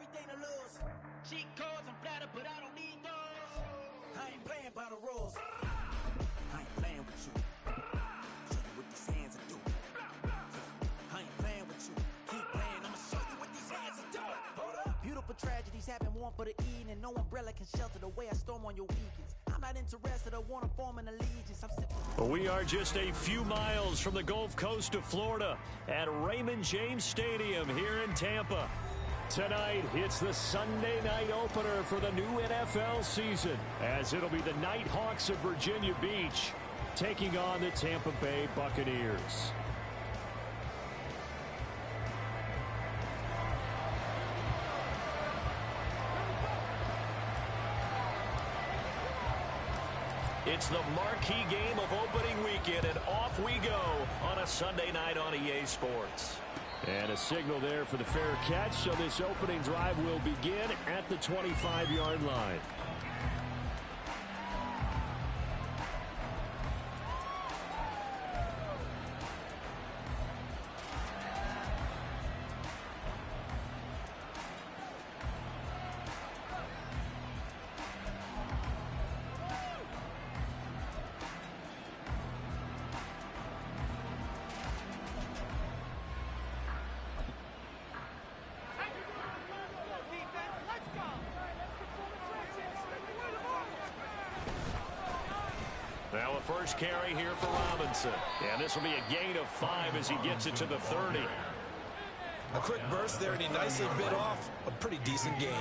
everything to lose. Cheat codes, I'm flattered, but I don't need those. I ain't playing by the rules. I ain't playing with you. Show you what these hands are doing. I ain't playing with you. Keep playing, I'ma show you what these hands are doing. Hold up. Beautiful tragedies happen, one for the evening. No umbrella can shelter the way I storm on your weekends. I'm not interested, I wanna form an allegiance. I'm sipping. We are just a few miles from the Gulf Coast of Florida at Raymond James Stadium here in Tampa. Tonight, it's the Sunday night opener for the new NFL season, as it'll be the Nighthawks of Virginia Beach taking on the Tampa Bay Buccaneers. It's the marquee game of opening weekend, and off we go on a Sunday night on EA Sports. And a signal there for the fair catch, so this opening drive will begin at the 25-yard line. Now a first carry here for Robinson. And this will be a gain of 5 as he gets it to the 30. A quick burst there, and he nicely bit off a pretty decent gain.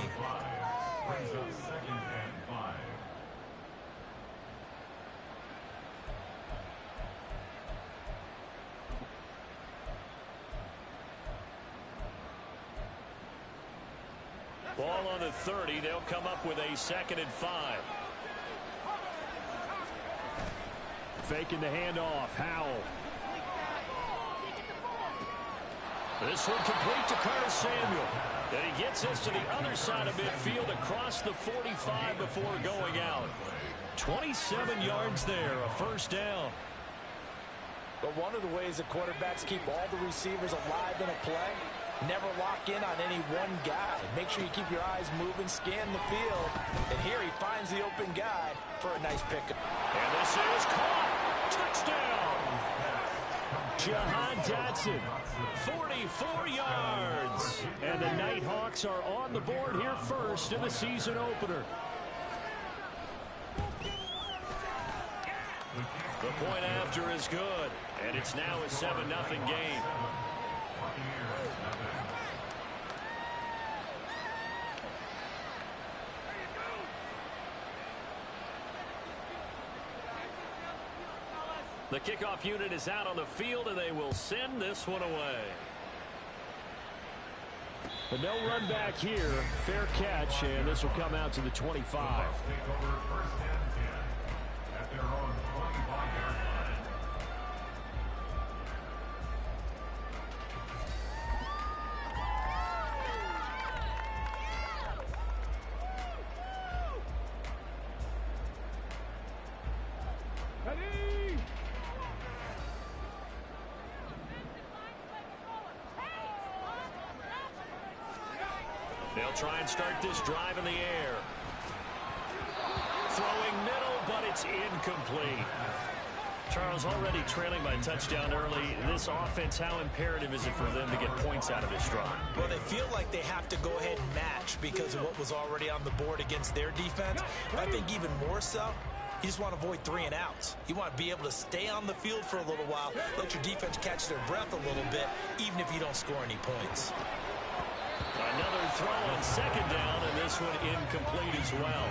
Ball on the 30. They'll come up with a 2nd and 5. Faking the handoff. Howell. This one complete to Curtis Samuel. And he gets us to the other side of midfield across the 45 before going out. 27 yards there, a first down. But one of the ways that quarterbacks keep all the receivers alive in a play, never lock in on any one guy. Make sure you keep your eyes moving, scan the field. And here he finds the open guy for a nice pickup. And this is caught. Touchdown. Jahan Dotson, 44 yards. And the Nighthawks are on the board here first in the season opener. The point after is good. And it's now a 7-0 game. The kickoff unit is out on the field, and they will send this one away. But no run back here. Fair catch, and this will come out to the 25. They'll try and start this drive in the air. Throwing middle, but it's incomplete. Charles, already trailing by a touchdown early. This offense, how imperative is it for them to get points out of this drive? Well, they feel like they have to go ahead and match because of what was already on the board against their defense. But I think even more so, you just want to avoid 3 and outs. You want to be able to stay on the field for a little while, let your defense catch their breath a little bit, even if you don't score any points. Another throw on 2nd down, and this one incomplete as well.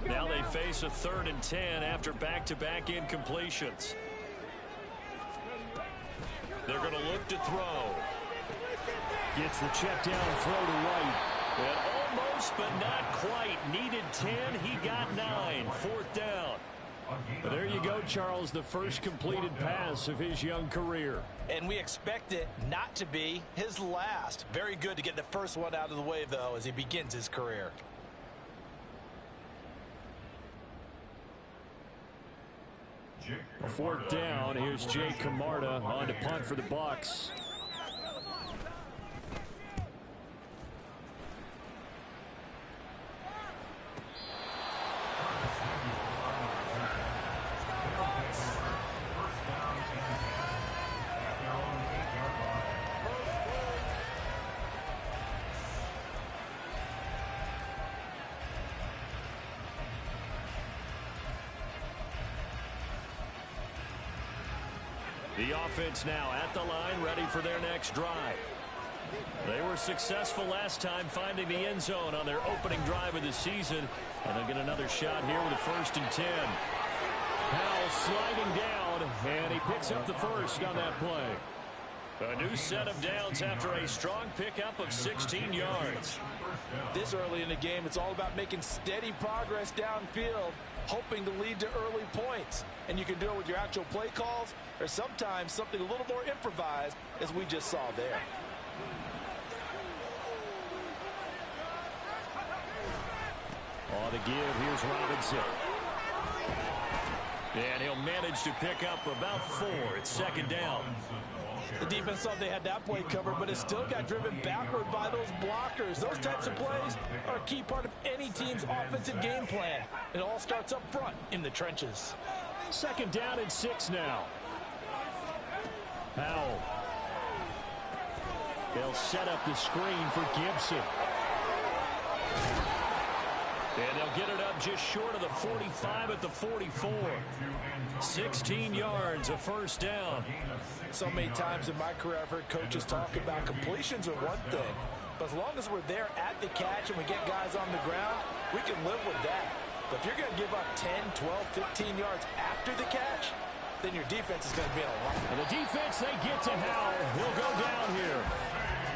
Now they face a 3rd and 10 after back-to-back incompletions. They're going to look to throw. Gets the check down throw to White. And almost close, but not quite. Needed 10. He got 9. 4th down. But there you go, Charles, the first completed pass of his young career. And we expect it not to be his last. Very good to get the first one out of the way, though, as he begins his career. A 4th down. Here's Jake Camarda on to punt for the Bucs. The offense now at the line, ready for their next drive. They were successful last time finding the end zone on their opening drive of the season, and they'll get another shot here with a 1st and 10. Powell sliding down, and he picks up the first on that play. A new set of downs after a strong pickup of 16 yards. This early in the game, it's all about making steady progress downfield, hoping to lead to early points. And you can do it with your actual play calls, or sometimes something a little more improvised, as we just saw there. On the give, here's Robinson. And he'll manage to pick up about 4. It's 2nd down. The defense thought they had that play covered, but it still got driven backward by those blockers. Those types of plays are a key part of any team's offensive game plan. It all starts up front in the trenches. 2nd down and 6 now. Powell. They'll set up the screen for Gibson. And they'll get it up just short of the 45 at the 44. 16 yards, a 1st down. So many times in my career, I've heard coaches talk about completions are one thing, but as long as we're there at the catch and we get guys on the ground, we can live with that. But if you're going to give up 10, 12, 15 yards after the catch, then your defense is going to be in a lot. And the defense, they get to Howell. He'll go down here.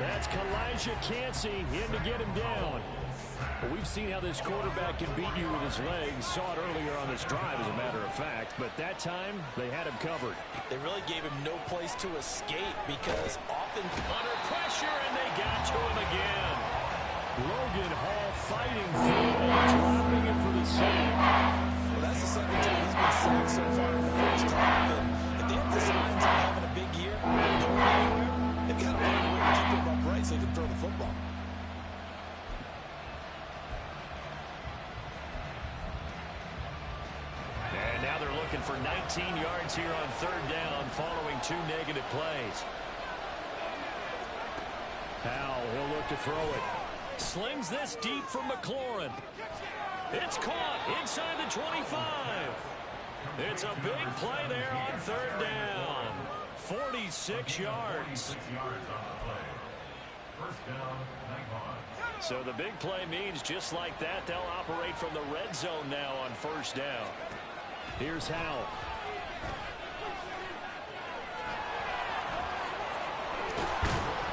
That's Kalijah Cansey in to get him down. Well, we've seen how this quarterback can beat you with his legs. Saw it earlier on this drive, as a matter of fact. But that time, they had him covered. They really gave him no place to escape because often under pressure, and they got to him again. Logan Hall fighting through and dropping him for the sack. Well, that's the 2nd time he's been sacked so far in the first half. And if they have designs on having a big year, they're going anywhere. They've got to find a way to keep him upright so they can throw the football. And now they're looking for 19 yards here on 3rd down following 2 negative plays. Powell, he'll look to throw it. Slings this deep from McLaurin. It's caught inside the 25. It's a big play there on 3rd down. 46 yards. So the big play means just like that, they'll operate from the red zone now on 1st down. Here's Howell.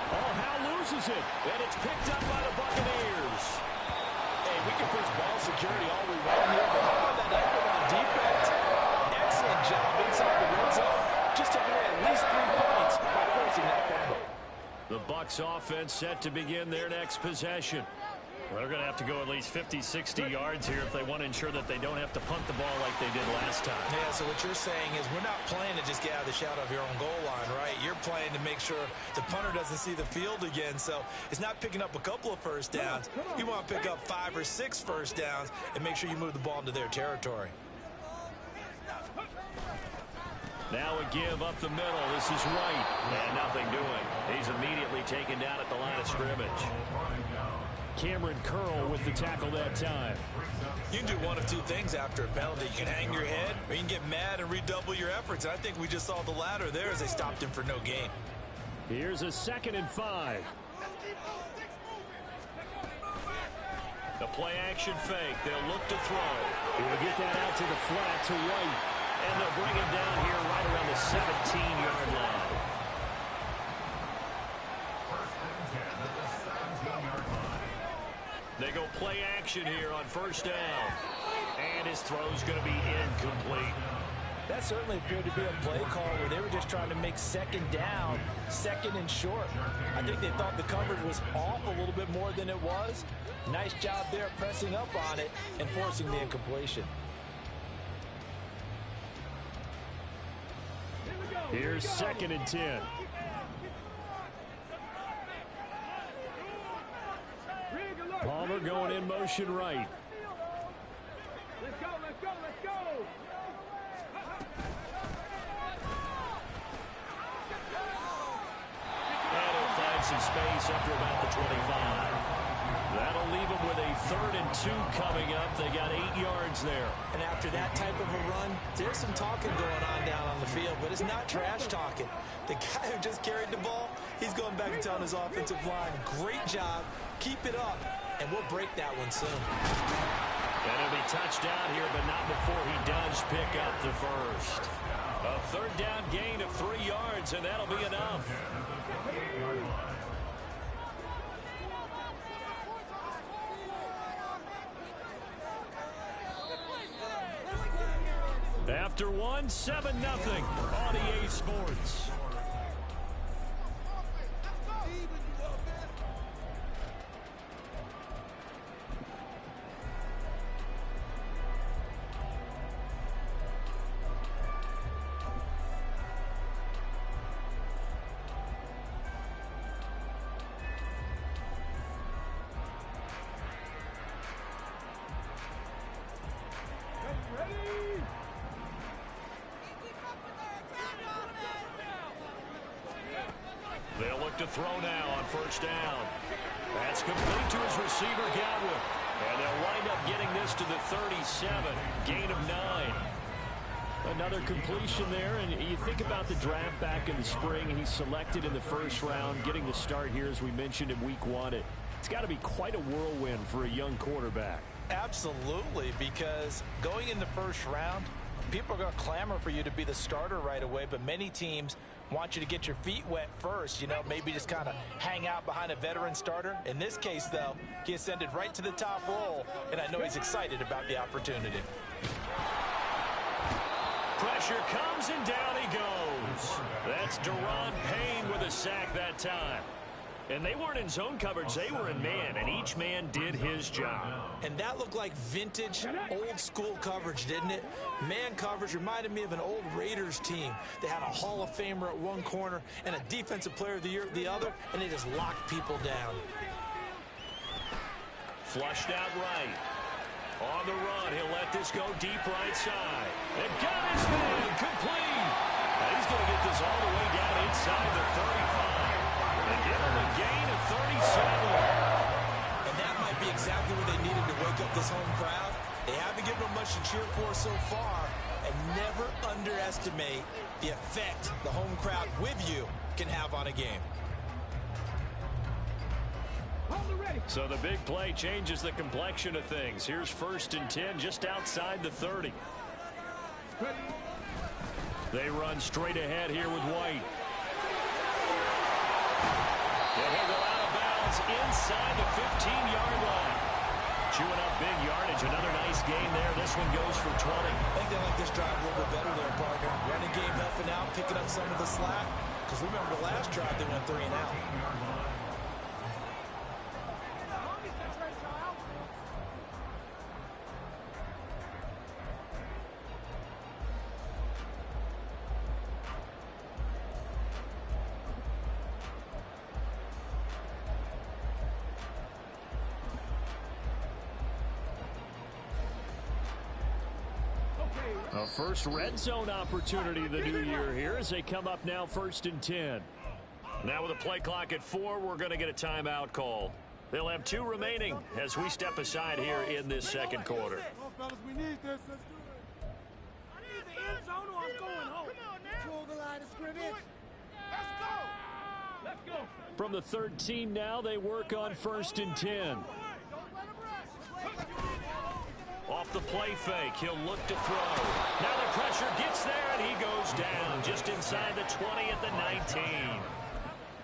Oh, Howell loses it, and it's picked up by the Buccaneers. Hey, we can push ball security all we want here, but how about that effort on defense? Excellent job inside the red zone. Just took away at least 3 points by forcing that fumble. The Bucs offense set to begin their next possession. Well, they're going to have to go at least 50, 60 yards here if they want to ensure that they don't have to punt the ball like they did last time. Yeah, so what you're saying is we're not playing to just get out of the shadow of your own goal line, right? You're playing to make sure the punter doesn't see the field again. So it's not picking up a couple of 1st downs. You want to pick up 5 or 6 1st downs and make sure you move the ball into their territory. Now a give up the middle. This is Wright. And nothing doing. He's immediately taken down at the line of scrimmage. Cameron Curl with the tackle that time. You can do one of 2 things after a penalty. You can hang your head, or you can get mad and redouble your efforts. And I think we just saw the latter there as they stopped him for no gain. Here's a 2nd and 5. The play action fake. They'll look to throw. He'll get that out to the flat to White. And they'll bring him down here right around the 17-yard line. They They go play action here on first down. And his throw's going to be incomplete. That certainly appeared to be a play call where they were just trying to make second down, second and short. I think they thought the coverage was off a little bit more than it was. Nice job there pressing up on it and forcing the incompletion. Here's 2nd and 10. Palmer going in motion right. Let's go, let's go, let's go. And he'll find some space up to about the 25. That'll leave him with a 3rd and 2 coming up. They got 8 yards there. And after that type of a run, there's some talking going on down on the field, but it's not trash talking. The guy who just carried the ball, he's going back and telling his offensive line, great job, keep it up, and we'll break that one soon. And it'll be touchdown here, but not before he does pick up the first. A 3rd down gain of 3 yards, and that'll be enough. After 1, 7-0 on EA Sports. They'll look to throw now on first down. That's complete to his receiver, Godwin. And they'll wind up getting this to the 37. Gain of 9. Another completion there, and you think about the draft back in the spring. He's selected in the first round, getting the start here, as we mentioned, in week 1. It's got to be quite a whirlwind for a young quarterback. Absolutely, because going in the first round, people are going to clamor for you to be the starter right away, but many teams want you to get your feet wet first, you know, maybe just kind of hang out behind a veteran starter. In this case, though, he ascended right to the top role, and I know he's excited about the opportunity. Pressure comes, and down he goes. That's Daron Payne with a sack that time. And they weren't in zone coverage, they were in man, and each man did his job. And that looked like vintage, old-school coverage, didn't it? Man coverage reminded me of an old Raiders team. They had a Hall of Famer at one corner and a Defensive Player of the Year at the other, and they just locked people down. Flushed out right. On the run, he'll let this go deep right side. And got his man complete. Now he's going to get this all the way down inside the 35. And give him a gain of 37. And that might be exactly what they needed to wake up this home crowd. They haven't given them much to cheer for so far. And never underestimate the effect the home crowd with you can have on a game. So the big play changes the complexion of things. Here's 1st and 10 just outside the 30. They run straight ahead here with White. And he'll go out of bounds inside the 15-yard line. Chewing up big yardage. Another nice gain there. This one goes for 20. I think they like this drive a little bit better there, partner. Running game helping out, picking up some of the slack. Because remember the last drive, they went 3 and out. A first red zone opportunity of the new year here as they come up now 1st and 10. Now with a play clock at 4, we're going to get a timeout call. They'll have 2 remaining as we step aside here in this second quarter. Come on, fellas, we need this. Let's do it. I need the end zone or I'm going home. Come on now. Control the line of scrimmage. Let's go. Let's go. From the 13 now, they work on 1st and 10. Don't let him rush. Off the play fake, he'll look to throw. Now the pressure gets there, and he goes down just inside the 20 at the 19.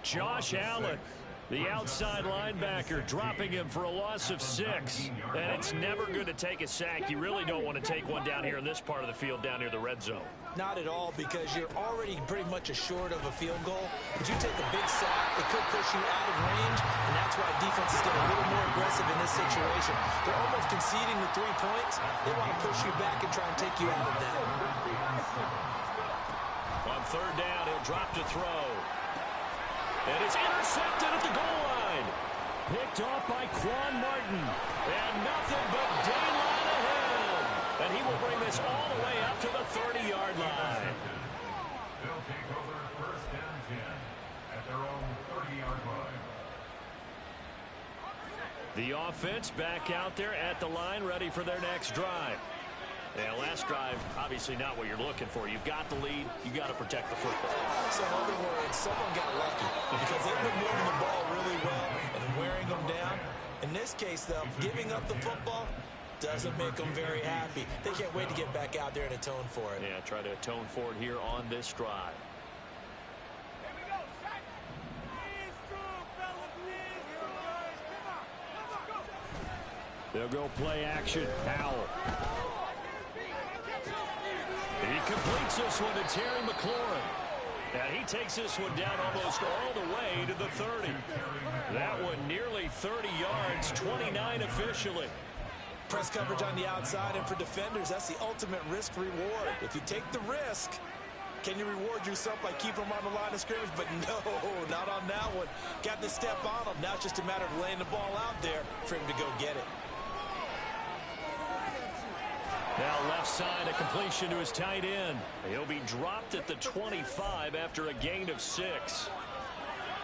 Josh Allen The outside linebacker dropping him for a loss of 6. And it's never good to take a sack. You really don't want to take one down here in this part of the field down near the red zone. Not at all, because you're already pretty much assured of a field goal. But you take a big sack, it could push you out of range, and that's why defenses get a little more aggressive in this situation. They're almost conceding the 3 points. They want to push you back and try and take you out of that. On third down, he'll drop to throw. And it's intercepted at the goal line. Picked off by Quan Martin. And nothing but daylight ahead. And he will bring this all the way up to the 30-yard line. They'll take over first and 10 at their own 30-yard line. The offense back out there at the line, ready for their next drive. Yeah, last drive, obviously not what you're looking for. You've got the lead. You got to protect the football. So in other words, someone got lucky because they've been moving the ball really well and wearing them down. In this case, though, giving up the football doesn't make them very happy. They can't wait to get back out there and atone for it. Yeah, try to atone for it here on this drive. Here we go, Shaq. Hands strong, fellas. Hands strong. Come on, go. They'll go play action. Howell. He completes this one to Terry McLaurin. And he takes this one down almost all the way to the 30. That one nearly 30 yards, 29 officially. Press coverage on the outside, and for defenders, that's the ultimate risk-reward. If you take the risk, can you reward yourself by keeping them on the line of scrimmage? But no, not on that one. Got to step on them. Now it's just a matter of laying the ball out there for him to go get it. Now left side, a completion to his tight end. He'll be dropped at the 25 after a gain of 6.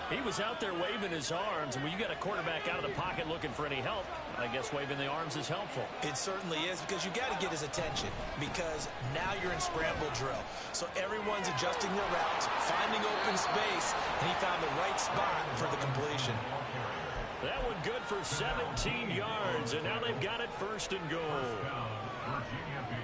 He was out there waving his arms, and when you got a quarterback out of the pocket looking for any help, I guess waving the arms is helpful. It certainly is, because you got to get his attention, because now you're in scramble drill. So everyone's adjusting their routes, finding open space, and he found the right spot for the completion. That one good for 17 yards, and now they've got it first and goal. Virginia Beach.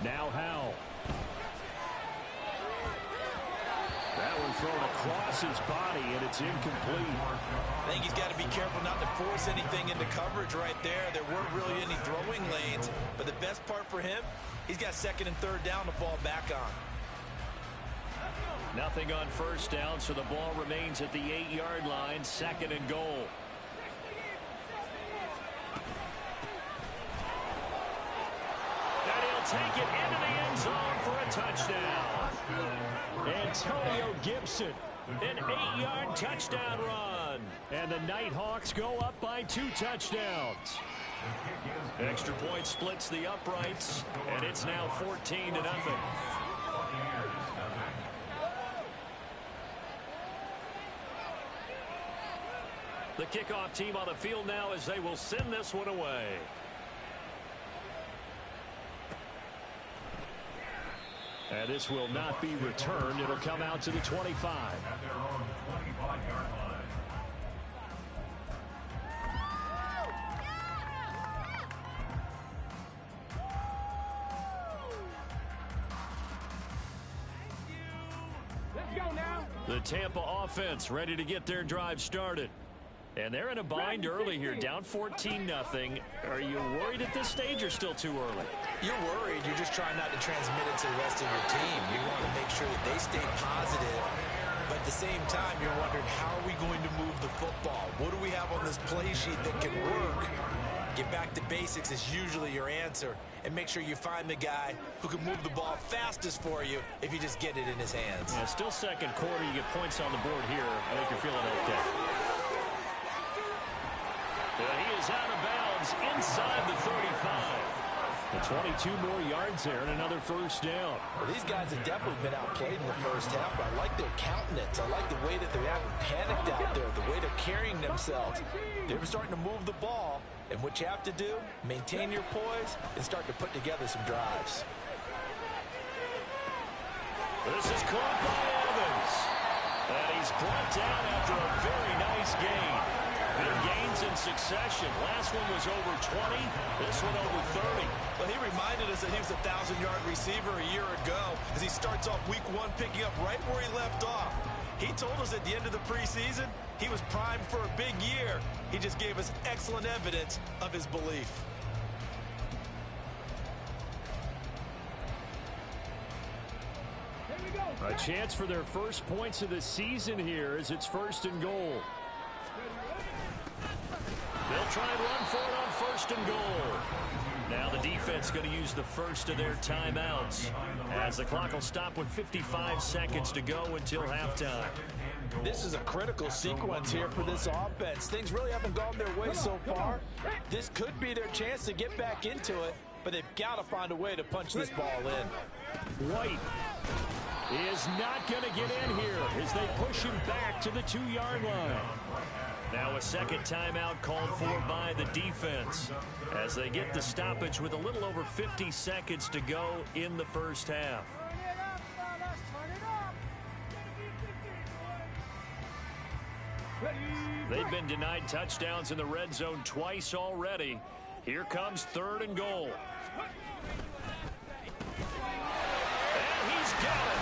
Now Howell. That one thrown across his body, and it's incomplete. I think he's got to be careful not to force anything into coverage right there. There weren't really any throwing lanes, but the best part for him, he's got second and third down to fall back on. Nothing on first down, so the ball remains at the 8-yard line, second and goal. And he'll take it into the end zone for a touchdown. Antonio Gibson, an 8-yard touchdown run. And the Nighthawks go up by 2 touchdowns. Extra point splits the uprights, and it's now 14-0. The kickoff team on the field now as they will send this one away. And this will not be returned. It'll come out to the 25. At their own 25-yard line. Let's go now. The Tampa offense ready to get their drive started. And they're in a bind early here, down 14-0. Are you worried at this stage or still too early? You're worried. You're just trying not to transmit it to the rest of your team. You want to make sure that they stay positive. But at the same time, you're wondering, how are we going to move the football? What do we have on this play sheet that can work? Get back to basics is usually your answer. And make sure you find the guy who can move the ball fastest for you if you just get it in his hands. Yeah, still second quarter. You get points on the board here. I think you're feeling okay. He is out of bounds inside the 35. The 22 more yards there and another first down. Well, these guys have definitely been outplayed in the first half, but I like their countenance. I like the way that they haven't panicked out there, the way they're carrying themselves. They're starting to move the ball, and what you have to do, maintain your poise and start to put together some drives. This is caught by Evans. he's brought down after a very nice gain. Big gains in succession. Last one was over 20. This one over 30. Well, he reminded us that he was a 1,000-yard receiver a year ago as he starts off week 1 picking up right where he left off. He told us at the end of the preseason he was primed for a big year. He just gave us excellent evidence of his belief. A chance for their first points of the season here as it's 1st and goal. They'll try and run for it on 1st and goal. Now the defense going to use the first of their timeouts as the clock will stop with 55 seconds to go until halftime. This is a critical sequence here for this offense. Things really haven't gone their way so far. This could be their chance to get back into it, but they've got to find a way to punch this ball in. White is not going to get in here as they push him back to the 2-yard line. Now a second timeout called for by the defense as they get the stoppage with a little over 50 seconds to go in the first half. They've been denied touchdowns in the red zone twice already. Here comes 3rd and goal. And he's got it.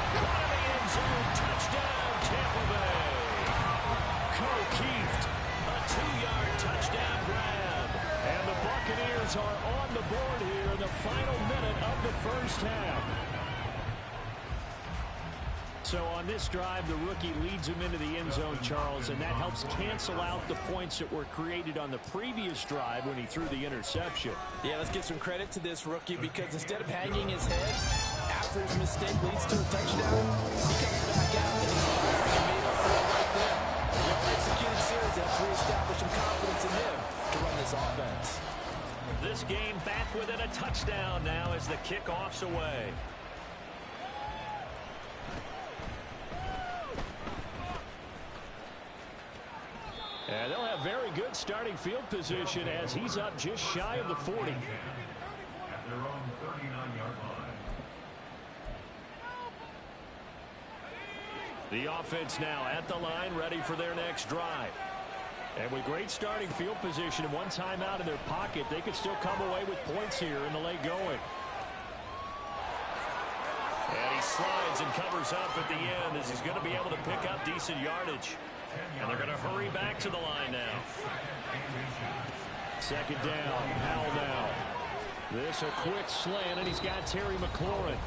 One in the end zone. Touchdown, Tampa Bay. O'Keefe, a 2-yard touchdown grab. And the Buccaneers are on the board here in the final minute of the first half. So on this drive, the rookie leads him into the end zone, Charles, and that helps cancel out the points that were created on the previous drive when he threw the interception. Yeah, let's give some credit to this rookie because instead of hanging his head after his mistake leads to a touchdown, he comes back out and he's firing and made up for it right there. Well-executed series that's reestablished some confidence in him to run this offense. This game back within a touchdown now as the kickoff's away. And they'll have very good starting field position as he's up just shy of the 40. At their own 39-yard line. The offense now at the line, ready for their next drive. And with great starting field position and one timeout in their pocket, they could still come away with points here in the late going. And he slides and covers up at the end as he's going to be able to pick up decent yardage. And they're going to hurry back to the line now. 2nd down. Howell now. This a quick slant, and he's got Terry McLaurin.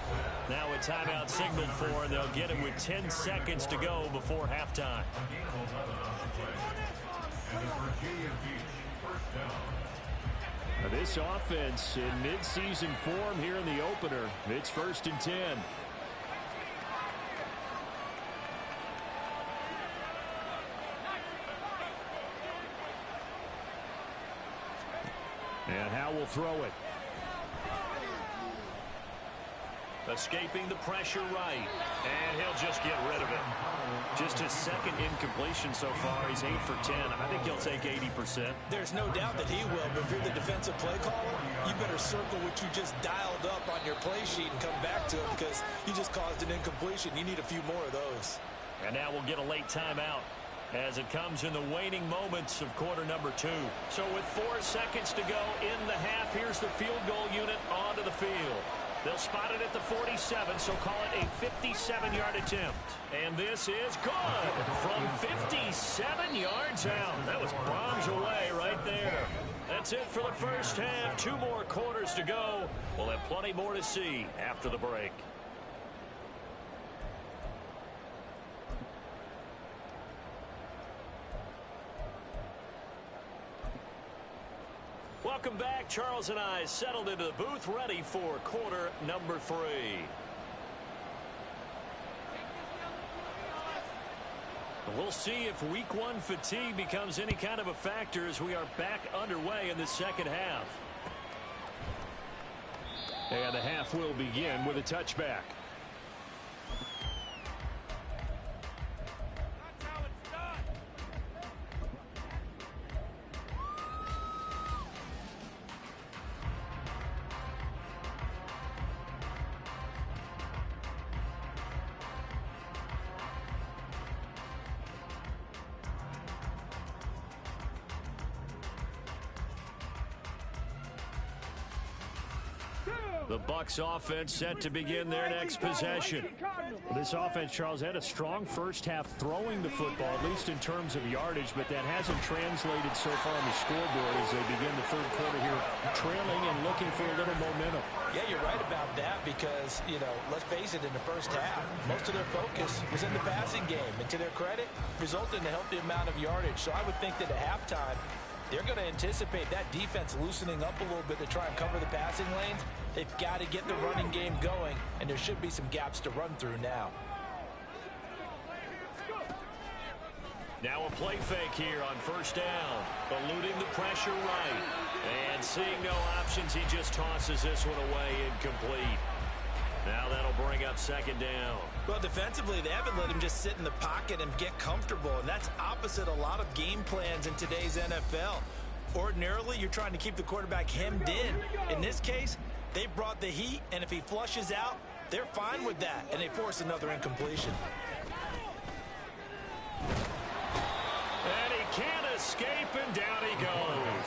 Now a timeout signaled for, and they'll get him with 10 seconds to go before halftime. Now this offense in mid-season form here in the opener. It's 1st and 10. And Howell will throw it. Escaping the pressure right. And he'll just get rid of it. Just his 2nd incompletion so far. He's 8 for 10. I think he'll take 80%. There's no doubt that he will, but if you're the defensive play caller, you better circle what you just dialed up on your play sheet and come back to it because you just caused an incompletion. You need a few more of those. And now we'll get a late timeout as it comes in the waning moments of quarter number 2. So with 4 seconds to go in the half, here's the field goal unit onto the field. They'll spot it at the 47, so call it a 57-yard attempt. And this is good from 57 yards out. That was bombs away right there. That's it for the first half. 2 more quarters to go. We'll have plenty more to see after the break. Welcome back. Charles and I settled into the booth ready for quarter number 3. We'll see if week 1 fatigue becomes any kind of a factor as we are back underway in the second half. And the half will begin with a touchback. The Bucs offense set to begin their next possession. This offense, Charles, had a strong first half throwing the football, at least in terms of yardage, but that hasn't translated so far on the scoreboard as they begin the third quarter here, trailing and looking for a little momentum. Yeah, you're right about that because, let's face it, in the first half, most of their focus was in the passing game. And to their credit, resulted in a healthy amount of yardage. So I would think that at halftime, they're going to anticipate that defense loosening up a little bit to try and cover the passing lanes. They've got to get the running game going, and there should be some gaps to run through now. Now a play fake here on first down. Eluding the pressure right. And seeing no options, he just tosses this one away incomplete. Now that'll bring up second down. Well, defensively, they haven't let him just sit in the pocket and get comfortable, and that's opposite a lot of game plans in today's NFL. Ordinarily, you're trying to keep the quarterback hemmed in. In this case, they brought the heat, and if he flushes out, they're fine with that, and they force another incompletion. And he can't escape, and down he goes.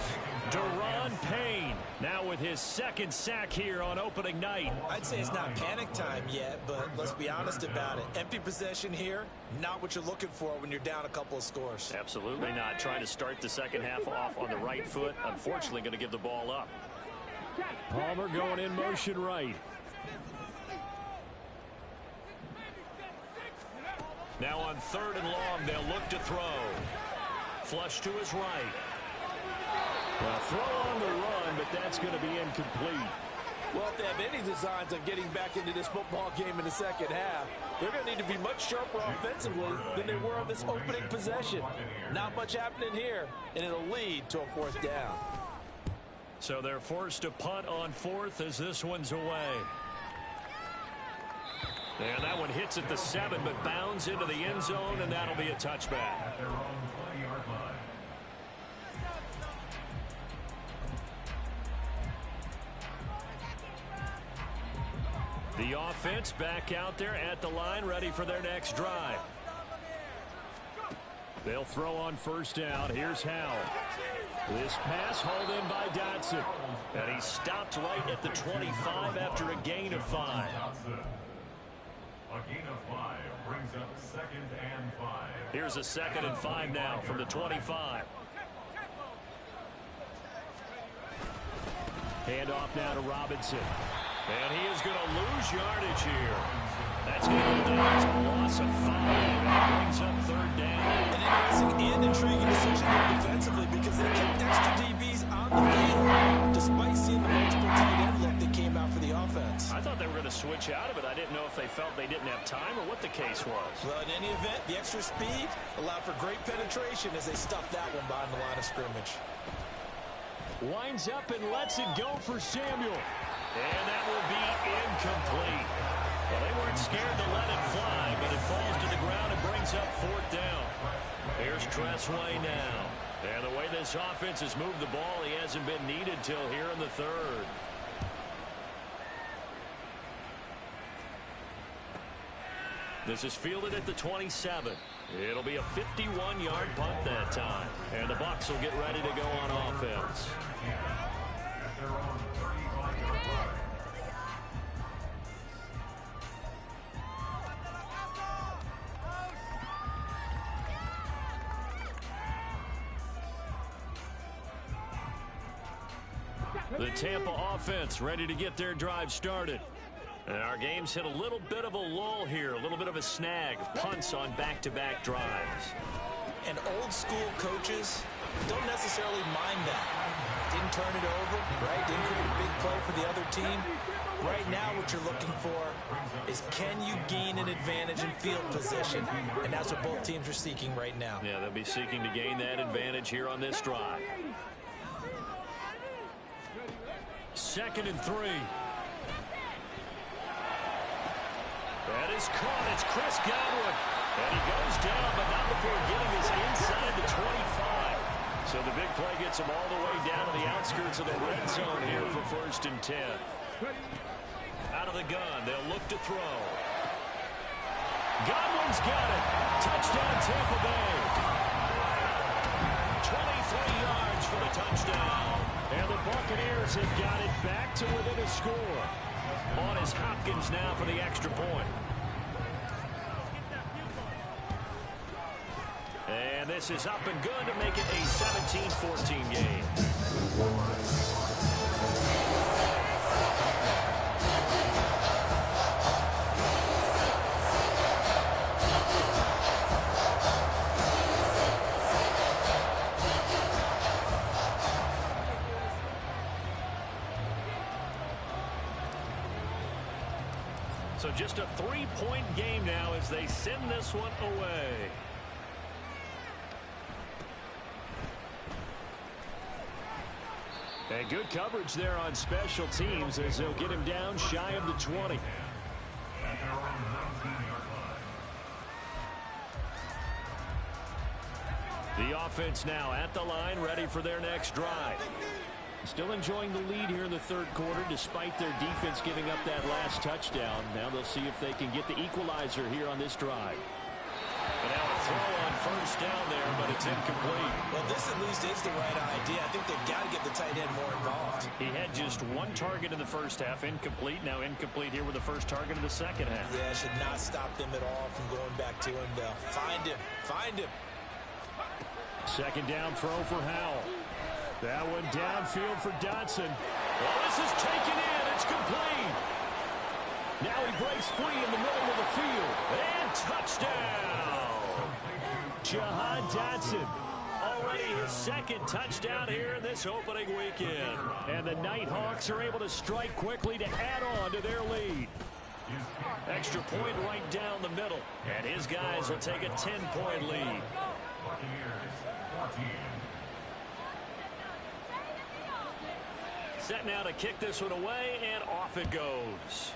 Daron Payne now with his second sack here on opening night. I'd say it's not panic time yet, but let's be honest about it. Empty possession here, not what you're looking for when you're down a couple of scores. Absolutely not. Trying to start the second half off on the right foot. Unfortunately, going to give the ball up. Palmer going in motion right. Now on third and long, they'll look to throw. Flush to his right. Well, throw on the run, but that's going to be incomplete. Well, if they have any designs on getting back into this football game in the second half, they're going to need to be much sharper offensively than they were on this opening possession. Not much happening here, and it'll lead to a fourth down. So they're forced to punt on fourth as this one's away. And that one hits at the 7, but bounds into the end zone, and that'll be a touchback. At their own 20-yard line. The offense back out there at the line, ready for their next drive. They'll throw on first down. Here's Howell. This pass hauled in by Dotson. And he stopped right at the 25 after a gain of 5. A gain of 5 brings up 2nd and 5. Here's a 2nd and 5 now from the 25. Hand off now to Robinson. And he is going to lose yardage here. That's going to go down as a loss of 5. That brings up third down. An interesting and intriguing decision there defensively because they kept extra DBs on the field despite seeing the multiple tight end look that came out for the offense. I thought they were going to switch out of it. I didn't know if they felt they didn't have time or what the case was. Well, in any event, the extra speed allowed for great penetration as they stuffed that one behind the line of scrimmage. Winds up and lets it go for Samuel. And that will be incomplete. Well, they weren't scared to let it fly, but it falls to the ground and brings up fourth down. Here's Tressway now. And the way this offense has moved the ball, he hasn't been needed till here in the third. This is fielded at the 27. It'll be a 51-yard punt that time. And the Bucs will get ready to go on offense. At their own 35-yard line. The Tampa offense ready to get their drive started. And our game's hit a little bit of a lull here, a little bit of a snag. Punts on back-to-back drives. And old school coaches don't necessarily mind that. Didn't turn it over, right? Didn't create a big play for the other team. Right now what you're looking for is can you gain an advantage in field position? And that's what both teams are seeking right now. Yeah, they'll be seeking to gain that advantage here on this drive. 2nd and 3. That is caught. It's Chris Godwin. And he goes down, but not before getting this inside the 25. So the big play gets him all the way down to the outskirts of the red zone here for 1st and 10. Out of the gun, they'll look to throw. Godwin's got it. Touchdown, Tampa Bay. 23 yards for the touchdown. And the Buccaneers have got it back to within a score. on is Hopkins now for the extra point. And this is up and good to make it a 17-14 game. So just a 3-point game now as they send this one away. And good coverage there on special teams as they'll get him down shy of the 20. The offense now at the line, ready for their next drive. Still enjoying the lead here in the third quarter despite their defense giving up that last touchdown. Now they'll see if they can get the equalizer here on this drive. And now a throw on first down there, but it's incomplete. Well, this at least is the right idea. I think they've got to get the tight end more involved. He had just one target in the first half, incomplete. Now incomplete here with the first target of the second half. Yeah, should not stop them at all from going back to him. Find him. Find him. Second down throw for Howell. That one downfield for Dotson. Well, this is taken in. It's complete. Now he breaks free in the middle of the field. And touchdown. Jahan Dotson. Already his second touchdown here in this opening weekend. And the Nighthawks are able to strike quickly to add on to their lead. Extra point right down the middle. And his guys will take a 10-point lead. Set now to kick this one away, and off it goes.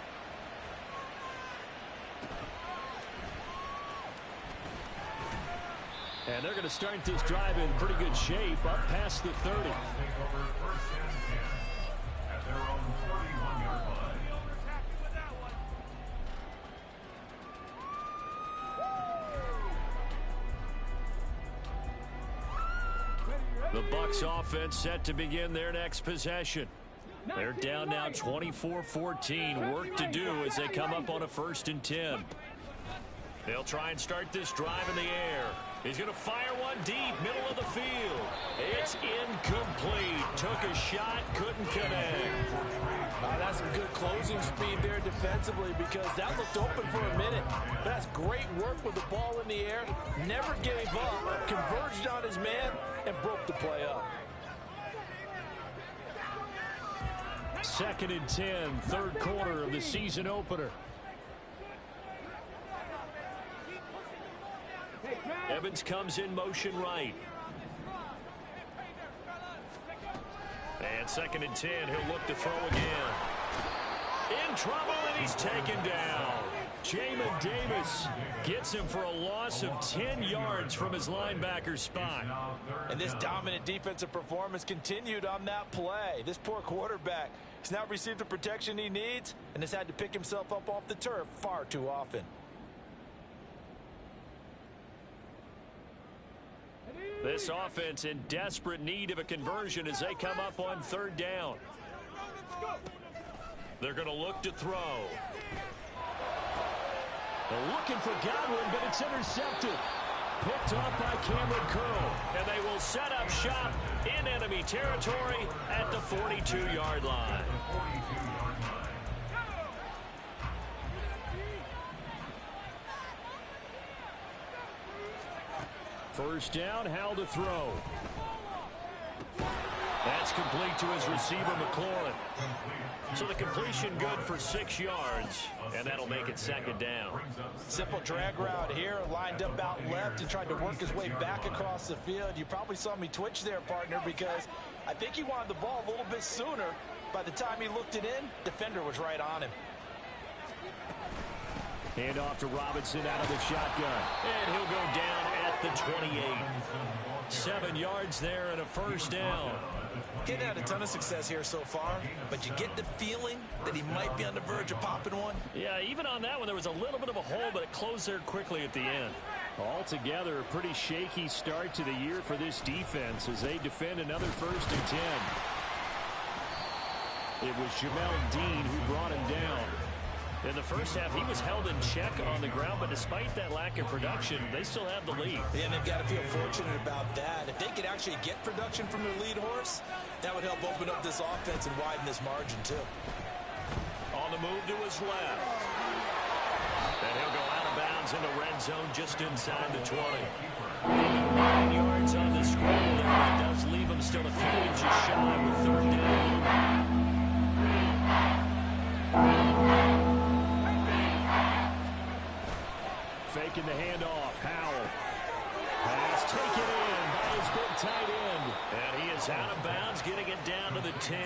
And they're going to start this drive in pretty good shape, up past the 30. The Bucs offense set to begin their next possession. They're down now 24-14. Work to do as they come up on a 1st and 10. They'll try and start this drive in the air. He's going to fire one deep, middle of the field. It's incomplete. Took a shot, couldn't connect. That's some good closing speed there defensively because that looked open for a minute. That's great work with the ball in the air. Never gave up, converged on his man, and broke the play up. 2nd and 10, third quarter of the season opener. Evans comes in motion right. And 2nd and 10, he'll look to throw again. In trouble, and he's taken down. Jamin Davis gets him for a loss of 10 yards from his linebacker spot. And this dominant defensive performance continued on that play. This poor quarterback has now received the protection he needs and has had to pick himself up off the turf far too often. This offense in desperate need of a conversion as they come up on 3rd down. They're going to look to throw. They're looking for Godwin, but it's intercepted. Picked off by Cameron Curl. And they will set up shop in enemy territory at the 42-yard line. First down, Howell to throw. That's complete to his receiver, McLaurin. So the completion good for 6 yards, and that'll make it 2nd down. Simple drag route here, lined up out left and tried to work his way back across the field. You probably saw me twitch there, partner, because I think he wanted the ball a little bit sooner. By the time he looked it in, defender was right on him. Hand off to Robinson out of the shotgun. And he'll go down at the 28. 7 yards there and a first down. He's had a ton of success here so far, but you get the feeling that he might be on the verge of popping one. Yeah, even on that one, there was a little bit of a hole, but it closed there quickly at the end. Altogether, a pretty shaky start to the year for this defense as they defend another 1st and 10. It was Jamel Dean who brought him down. In the first half, he was held in check on the ground, but despite that lack of production, they still have the lead. Yeah, and they've got to feel fortunate about that. If they could actually get production from their lead horse, that would help open up this offense and widen this margin, too. On the move to his left. And he'll go out of bounds in the red zone just inside the 20. 9 yards on the scramble there. That does leave him still a few inches shy with third down. Faking the handoff. Howell. Pass taken in by his big tight end. And he is out of bounds, getting it down to the 10.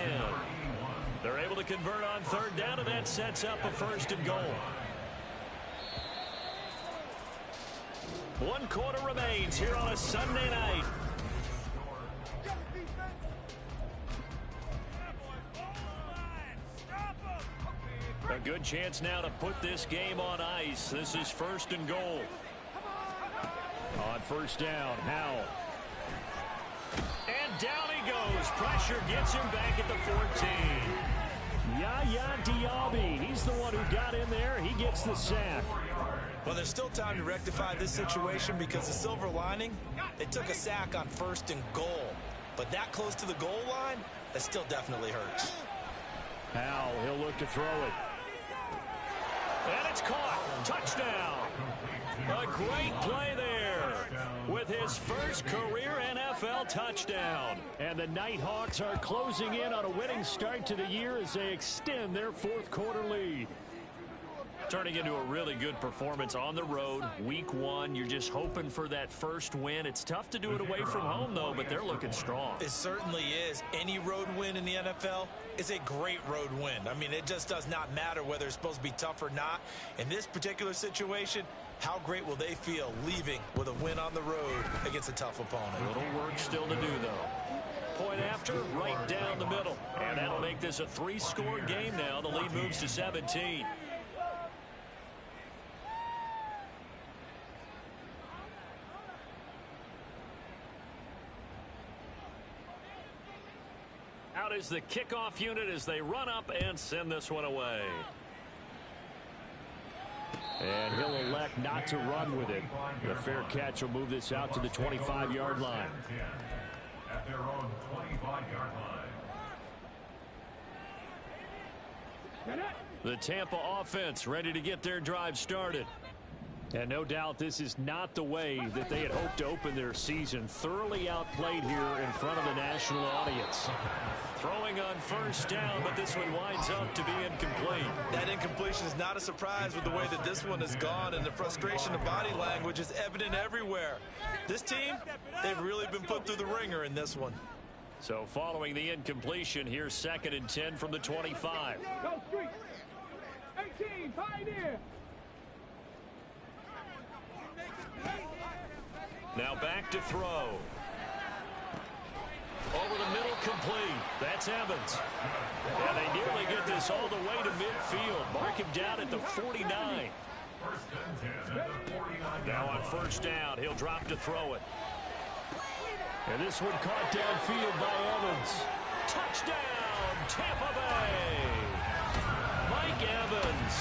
They're able to convert on third down, and that sets up a 1st and goal. 1 quarter remains here on a Sunday night. A good chance now to put this game on ice. This is 1st and goal. On 1st down, Howell. And down he goes. Pressure gets him back at the 14. Yaya Diaby. He's the one who got in there. He gets the sack. Well, there's still time to rectify this situation because the silver lining, they took a sack on 1st and goal. But that close to the goal line, that still definitely hurts. Howell, he'll look to throw it. And it's caught. Touchdown. A great play there with his first career NFL touchdown. And the Nighthawks are closing in on a winning start to the year as they extend their 4th quarter lead. Turning into a really good performance on the road. Week 1, you're just hoping for that first win. It's tough to do it away from home, though, but they're looking strong. It certainly is. Any road win in the NFL is a great road win. I mean, it just does not matter whether it's supposed to be tough or not. In this particular situation, how great will they feel leaving with a win on the road against a tough opponent? A little work still to do, though. Point after, right down the middle. And that'll make this a 3-score game now. The lead moves to 17. Out is the kickoff unit as they run up and send this one away. And he'll elect not to run with it. The fair catch will move this out to the 25-yard line. At their own 25-yard line. The Tampa offense ready to get their drive started. And no doubt this is not the way that they had hoped to open their season. Thoroughly outplayed here in front of the national audience. Throwing on 1st down, but this one winds up to be incomplete. That incompletion is not a surprise with the way that this one has gone, and the frustration of body language is evident everywhere. This team, they've really been put through the ringer in this one. So following the incompletion, here's 2nd and 10 from the 25. Go street. 18, Pioneer. Now back to throw. Over the middle, complete. That's Evans. And they nearly get this all the way to midfield. Mark him down at the 49. Now on 1st down, he'll drop to throw it. And this one caught downfield by Evans. Touchdown, Tampa Bay. Mike Evans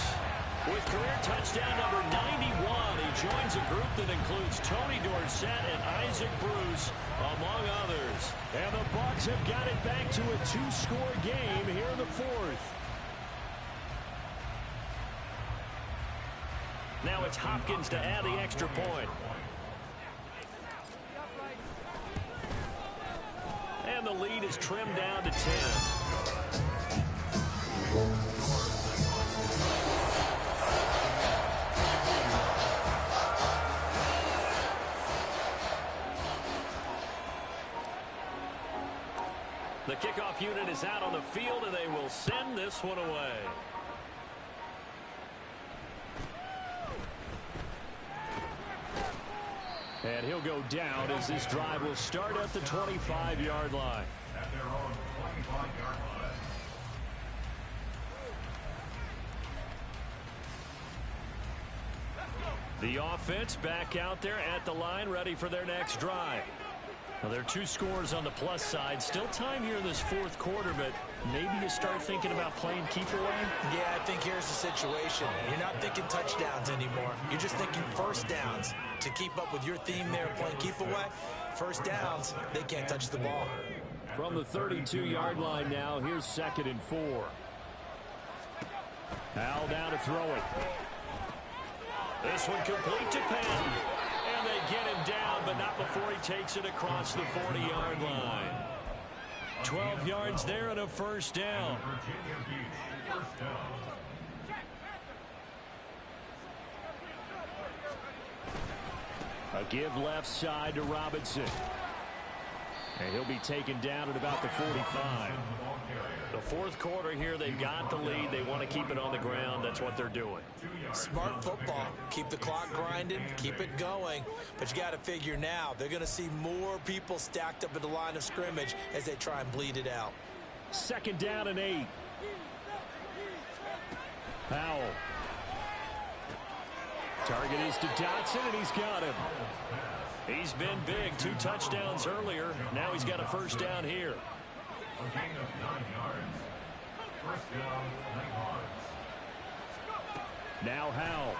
with career touchdown number 91. He joins a group that includes Tony Dorsett and Isaac Bruce, among others. And the Bucs have got it back to a 2-score game here in the 4th. Now it's Hopkins to add the extra point. And the lead is trimmed down to 10. The kickoff unit is out on the field, and they will send this one away. And he'll go down as this drive will start at the 25-yard line. At their own 25-yard line. The offense back out there at the line, ready for their next drive. Well, there are 2 scores on the plus side. Still time here in this fourth quarter, but maybe you start thinking about playing keep away? Yeah, I think here's the situation. You're not thinking touchdowns anymore. You're just thinking first downs. To keep up with your theme there playing keep away, first downs, they can't touch the ball. From the 32-yard line now, here's 2nd and 4. Howell down to throw it. This one complete to Penn. And they get him down, but not before he takes it across the 40-yard line. 12 yards there and a first down. Virginia Beach, first down. A give left side to Robinson. And he'll be taken down at about the 45. The fourth quarter here, they've got the lead. They want to keep it on the ground. That's what they're doing. Smart football. Keep the clock grinding. Keep it going. But you got to figure now, they're going to see more people stacked up at the line of scrimmage as they try and bleed it out. 2nd down and 8. Howell. Target is to Dotson, and he's got him. He's been big. 2 touchdowns earlier. Now he's got a first down here. A gain of 9 yards. First down, Nighthawks. Now Howell.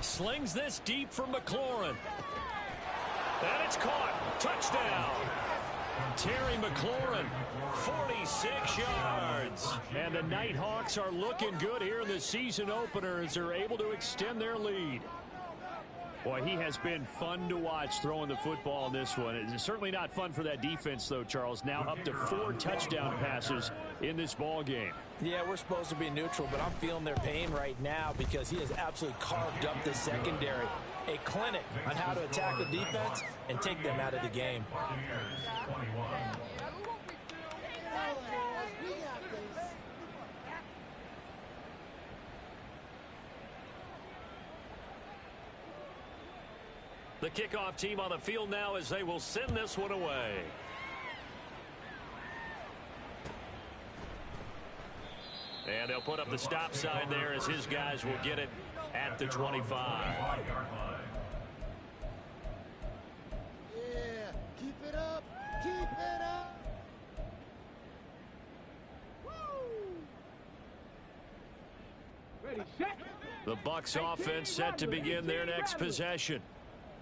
Slings this deep from McLaurin. And it's caught. Touchdown. Terry McLaurin, 46 yards. And the Nighthawks are looking good here in the season opener as they're able to extend their lead. Boy, he has been fun to watch throwing the football in this one. It's certainly not fun for that defense, though, Charles. Now up to 4 touchdown passes in this ball game. Yeah, we're supposed to be neutral, but I'm feeling their pain right now because he has absolutely carved up the secondary. A clinic on how to attack the defense and take them out of the game. The kickoff team on the field now as they will send this one away. And they'll put up the stop sign there as his guys will get it at the 25. Yeah, keep it up. Keep it up. Woo! Ready, set. The Bucs offense set to begin their next possession.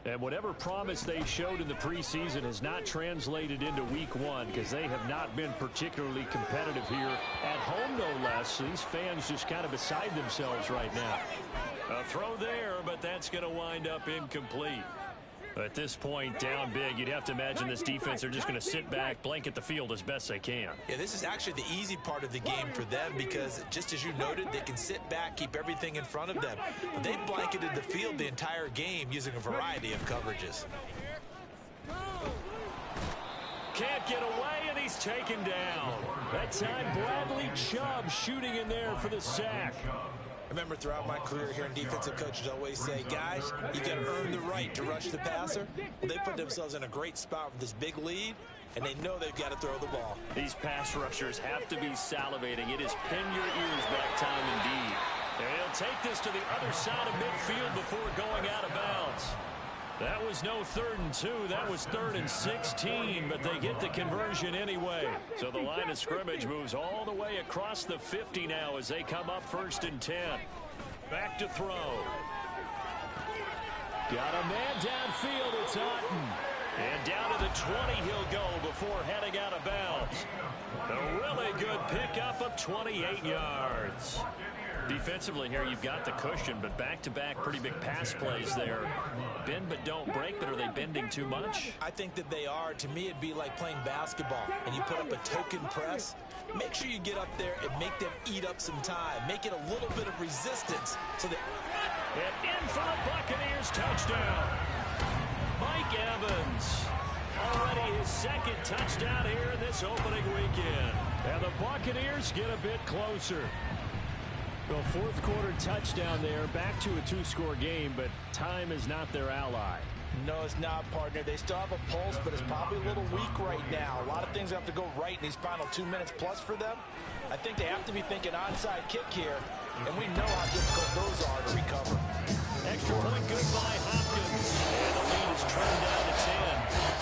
And whatever promise they showed in the preseason has not translated into week 1 because they have not been particularly competitive here at home, no less. These fans just kind of beside themselves right now. A throw there, but that's going to wind up incomplete. At this point, down big, you'd have to imagine this defense are just going to sit back, blanket the field as best they can. Yeah, this is actually the easy part of the game for them because, just as you noted, they can sit back, keep everything in front of them. But they've blanketed the field the entire game using a variety of coverages. Can't get away, and he's taken down. That time, Bradley Chubb shooting in there for the sack. I remember throughout my career hearing defensive coaches always say, guys, you got to earn the right to rush the passer. Well, they put themselves in a great spot with this big lead, and they know they've got to throw the ball. These pass rushers have to be salivating. It is pin your ears back time indeed. And he'll take this to the other side of midfield before going out of bounds. That was no 3rd and 2. That was 3rd and 16, but they get the conversion anyway. So the line of scrimmage moves all the way across the 50 now as they come up 1st and 10. Back to throw. Got a man downfield. It's Otten. And down to the 20 he'll go before heading out of bounds. A really good pickup of 28 yards. Defensively here, you've got the cushion, but back-to-back pretty big pass plays there. Bend but don't break, but are they bending too much? I think that they are. To me, it'd be like playing basketball, and you put up a token press. Make sure you get up there and make them eat up some time. Make it a little bit of resistance so that... And in for the Buccaneers, touchdown. Mike Evans. Already his 2nd touchdown here in this opening weekend. And the Buccaneers get a bit closer. Well, 4th quarter touchdown there, back to a 2-score game, but time is not their ally. No, it's not, partner. They still have a pulse, but it's probably a little weak right now. A lot of things have to go right in these final 2 minutes plus for them. I think they have to be thinking onside kick here, and we know how difficult those are to recover. Extra point good by Hopkins. And the lead is turned down to 10.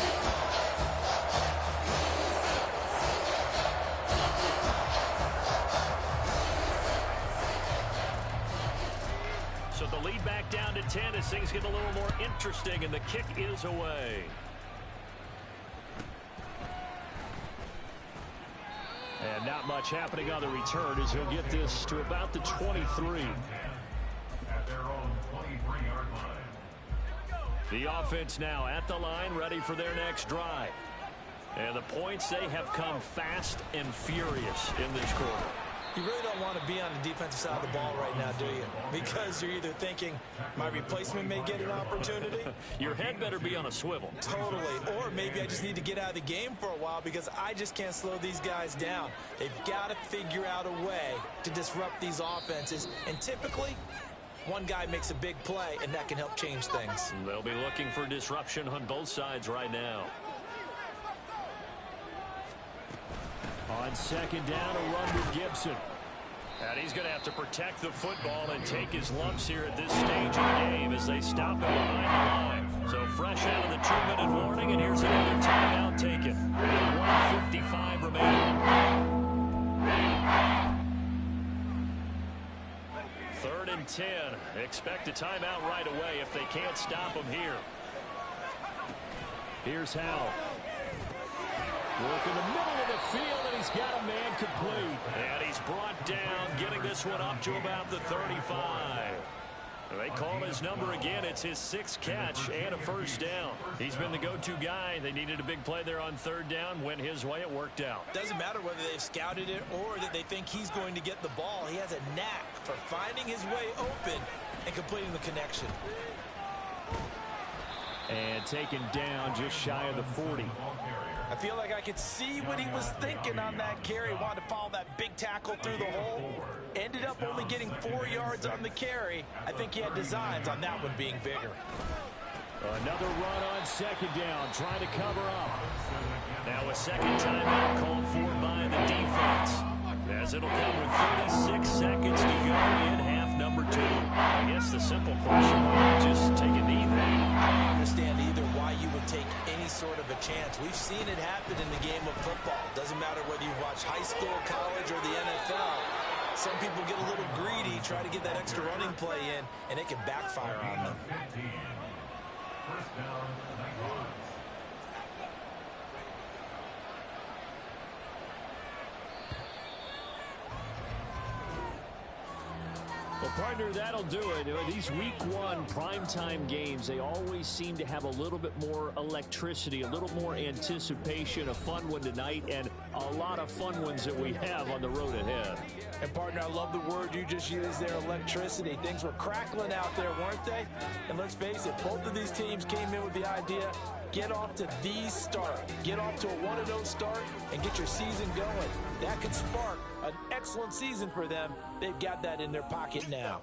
So the lead back down to 10 as things get a little more interesting, and the kick is away. And not much happening on the return as he'll get this to about the 23. At their own 23-yard line. The offense now at the line, ready for their next drive. And the points, they have come fast and furious in this quarter. You really don't want to be on the defensive side of the ball right now, do you? Because you're either thinking, my replacement may get an opportunity. Your head better be on a swivel. Totally. Or maybe I just need to get out of the game for a while because I just can't slow these guys down. They've got to figure out a way to disrupt these offenses. And typically, one guy makes a big play, and that can help change things. They'll be looking for disruption on both sides right now. On second down, a run with Gibson. And he's going to have to protect the football and take his lumps here at this stage of the game as they stop him behind the line. So fresh out of the 2-minute warning, and here's another timeout taken. 1:55 remaining. 3rd and 10. Expect a timeout right away if they can't stop him here. Here's Howell. Work in the middle of the field, and he's got a man complete. And he's brought down, getting this one up to about the 35. They call his number again. It's his 6th catch and a first down. He's been the go-to guy. They needed a big play there on 3rd down. Went his way. It worked out. Doesn't matter whether they've scouted it or that they think he's going to get the ball. He has a knack for finding his way open and completing the connection. And taken down just shy of the 40. I feel like I could see what he was thinking on that carry. Wanted to follow that big tackle through the hole. Ended up only getting 4 yards on the carry. I think he had designs on that one being bigger. Another run on second down, trying to cover up. Now a second timeout called for by the defense, as it'll come with 36 seconds to go in half number 2. I guess the simple question, why not just take a knee then? I don't understand either why you would take any sort of a chance. We've seen it happen in the game of football. Doesn't matter whether you watch high school, college, or the NFL. Some people get a little greedy, try to get that extra running play in, and it can backfire on them. 15. First down, 9. Well, partner, that'll do it. These week 1 primetime games, they always seem to have a little bit more electricity, a little more anticipation, a fun one tonight, and a lot of fun ones that we have on the road ahead. And, partner, I love the word you just used there, electricity. Things were crackling out there, weren't they? And let's face it, both of these teams came in with the idea, get off to the start. Get off to a 1-0 start and get your season going. That could spark an excellent season for them. They've got that in their pocket now.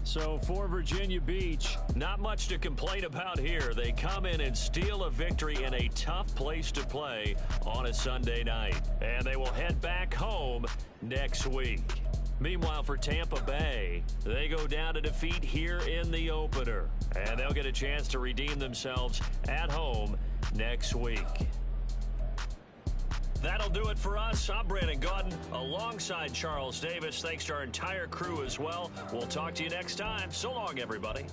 So for Virginia Beach, not much to complain about here. They come in and steal a victory in a tough place to play on a Sunday night. And they will head back home next week. Meanwhile, for Tampa Bay, they go down to defeat here in the opener. And they'll get a chance to redeem themselves at home next week. That'll do it for us. I'm Brandon Gaudin alongside Charles Davis. Thanks to our entire crew as well. We'll talk to you next time. So long, everybody.